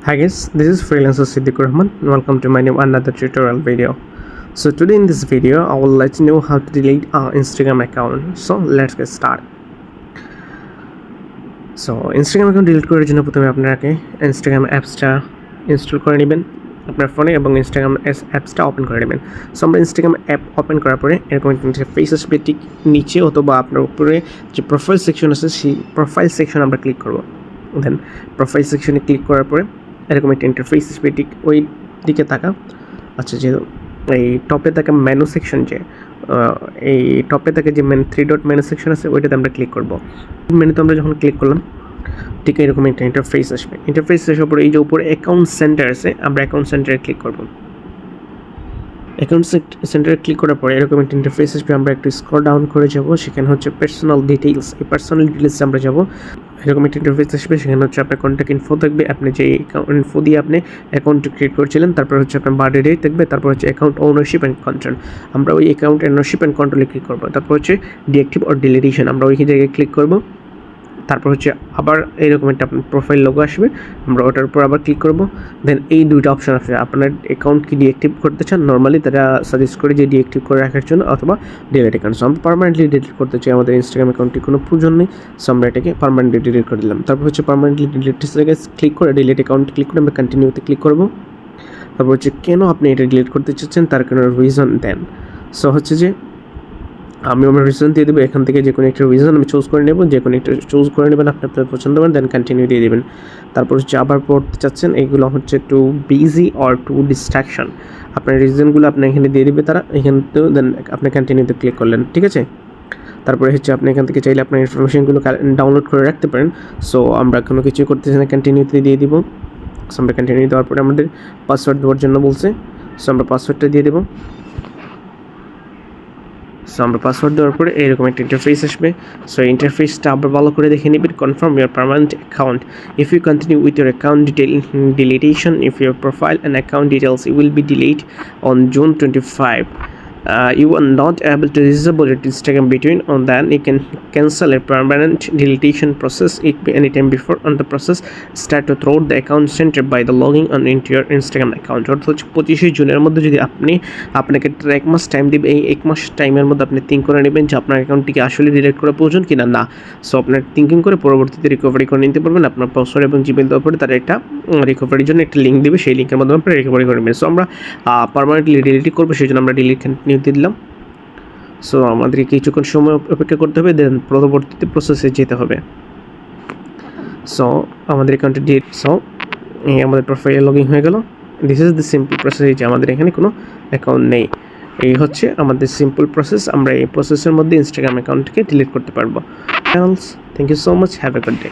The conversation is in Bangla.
Hi guys, this is freelancer Siddiqur Rahman. Welcome to my new another tutorial video. So today in this video, I will let you know how to delete our Instagram account. So let's get started. So Instagram account delete করার জন্য প্রথমে আপনাকে Instagram অ্যাপসটা ইনস্টল করে নেবেন আপনার ফোনে এবং Instagram অ্যাপসটা ওপেন করে নেবেন। সো আমরা Instagram অ্যাপ ওপেন করার পরে এরকম একটা ফেস আসবে ঠিক নিচে অথবা আপনার উপরে যে প্রোফাইল সেকশন আছে সেই প্রোফাইল সেকশন আমরা ক্লিক করব। দেন প্রোফাইল সেকশনে ক্লিক করার পরে এরকম একটা ইন্টারফেস আসবে ঠিক ওই দিকে তাকা। আচ্ছা, যে এই টপে থাকা মেনু সেকশন এই টপে থাকা যে থ্রি ডট মেনু সেকশন আছে ওইটাতে আমরা ক্লিক করব। মেনুতে আমরা যখন ক্লিক করলাম ঠিক এরকম একটা ইন্টারফেস আসবে। ইন্টারফেস আসার পরে এই যে উপরে অ্যাকাউন্ট সেন্টার আছে আমরা অ্যাকাউন্ট সেন্টারে ক্লিক করব। অ্যাকাউন্ট সেন্টারে ক্লিক করার পরে এরকম একটা ইন্টারফেস আসবে। আমরা একটু স্ক্রল ডাউন করে যাব, সেখানে হচ্ছে পার্সোনাল ডিটেইলস। এই পার্সোনাল ডিটেইলসে আমরা যাব। এরকম একটা ইন্টারফেস আসবে, সেখানে হচ্ছে আপনার কন্ট্যাক্ট ইনফো থাকবে, আপনি যে ইনফো দিয়ে আপনি অ্যাকাউন্ট ক্রিয়েট করেছিলেন, তারপর হচ্ছে আপনার বার্থডে ডেট থাকবে, তারপর হচ্ছে অ্যাকাউন্ট ওনারশিপ অ্যান্ড কন্ট্রোল। আমরা ওই অ্যাকাউন্ট ওনারশিপ অ্যান্ড কন্ট্রোলে ক্লিক করবো। তারপর হচ্ছে ডিঅ্যাক্টিভ অর ডিলিটেশন, আমরা ওই জায়গায় ক্লিক করব। তারপর হচ্ছে আবার এইরকম একটা আপনার প্রোফাইল লোগো আসবে, আমরা ওটার উপর আবার ক্লিক করব। দেন এই দুইটা অপশন আসবে, আপনার অ্যাকাউন্ট কি ডিঅ্যাক্টিভ করতে চান, নর্মালি তারা সাজেস্ট করে যে ডিঅ্যাক্টিভ করে রাখার জন্য, অথবা ডিলিট অ্যাকাউন্ট। সো আমরা পার্মানেন্টলি ডিলিট করতে চাই, আমাদের ইনস্টাগ্রাম অ্যাকাউন্টটি কোনো প্রয়োজন নেই। সো আমরা এটাকে পার্মানেন্টলি ডিলিট করে দিলাম। তারপর হচ্ছে পার্মানেন্টলি ডিলিট জায়গায় ক্লিক করে ডিলিট অ্যাকাউন্ট ক্লিক করে আমরা কন্টিনিউতে ক্লিক করব। তারপর হচ্ছে কেন আপনি এটা ডিলিট করতে চাচ্ছেন তার কোনো রিজন দেন। সো হচ্ছে যে আমি আমার রিজন দিয়ে দেবো, এখান থেকে যে কোনো একটা রিজন আমি চুজ করে নেব, যে কোনো একটা চুজ করে নেবেন আপনি আপনার পছন্দ করেন, দেন কন্টিনিউ দিয়ে দেবেন। তারপর হচ্ছে আবার পড়তে চাচ্ছেন, এইগুলো হচ্ছে too busy or too distraction, আপনার রিজনগুলো আপনি এখানে দিয়ে দেবে তারা, এখানে তো দেন আপনি কন্টিনিউতে ক্লিক করলেন, ঠিক আছে। তারপরে হচ্ছে আপনি এখান থেকে চাইলে আপনার ইনফরমেশনগুলো ডাউনলোড করে রাখতে পারেন। সো আমরা কোনো কিছু করতেছি না, কন্টিনিউতে দিয়ে দিব। সো আমরা কন্টিনিউ দেওয়ার পরে আমাদের পাসওয়ার্ড দেওয়ার জন্য বলছে, সো আমরা পাসওয়ার্ডটা দিয়ে দেবো। সো আমরা পাসওয়ার্ড দেওয়ার পরে এরকম একটা ইন্টারফেস আসবে। সো ইন্টারফেসটা আবার ভালো করে দেখে নেবেন। Confirm your permanent account if you continue with your account deletion if your profile and account details you will be delete on June 25. You are not able to disable your Instagram between, and then you can cancel a permanent deletion process it be anytime before on the process start to throughout the account center by the logging on into your Instagram account. অর্থাৎ 25 জুনের মধ্যে যদি আপনাকে 1 মাস টাইম দিবে, এই 1 মাস টাইমের মধ্যে আপনি থিঙ্ক করে নেবেন যে আপনার অ্যাকাউন্টটিকে আসলে ডিলিট করা প্রয়োজন কিনা না। সো আপনার থিঙ্কিং করে পরবর্তীতে রিকভারি করে নিতে পারবেন। আপনার পাসওয়ার্ড এবং জিমেল দেওয়ার পরে তারা একটা রিকভারির জন্য একটা লিঙ্ক দেবে, সেই লিঙ্কের মাধ্যমে আপনি রিকভারি করে নেবেন। সো আমরা পার্মানেন্টলি ডিলিট করবো, সেই জন্য আমরা ডিলিট কন্টিনিউ দিয়ে দিলাম। সো আমাদের কিছুক্ষণ সময় অপেক্ষা করতে হবে, দেন পরবর্তীতে প্রসেসে যেতে হবে। সো আমাদের অ্যাকাউন্টে আমাদের প্রোফাইলে লগ ইন হয়ে গেল। This is the simple process, যে আমাদের এখানে কোনো অ্যাকাউন্ট নেই। এই হচ্ছে আমাদের সিম্পল প্রসেস, আমরা এই প্রসেসের মধ্যে ইনস্টাগ্রাম অ্যাকাউন্টকে ডিলিট করতে পারবো। Thank you so much, have a good day.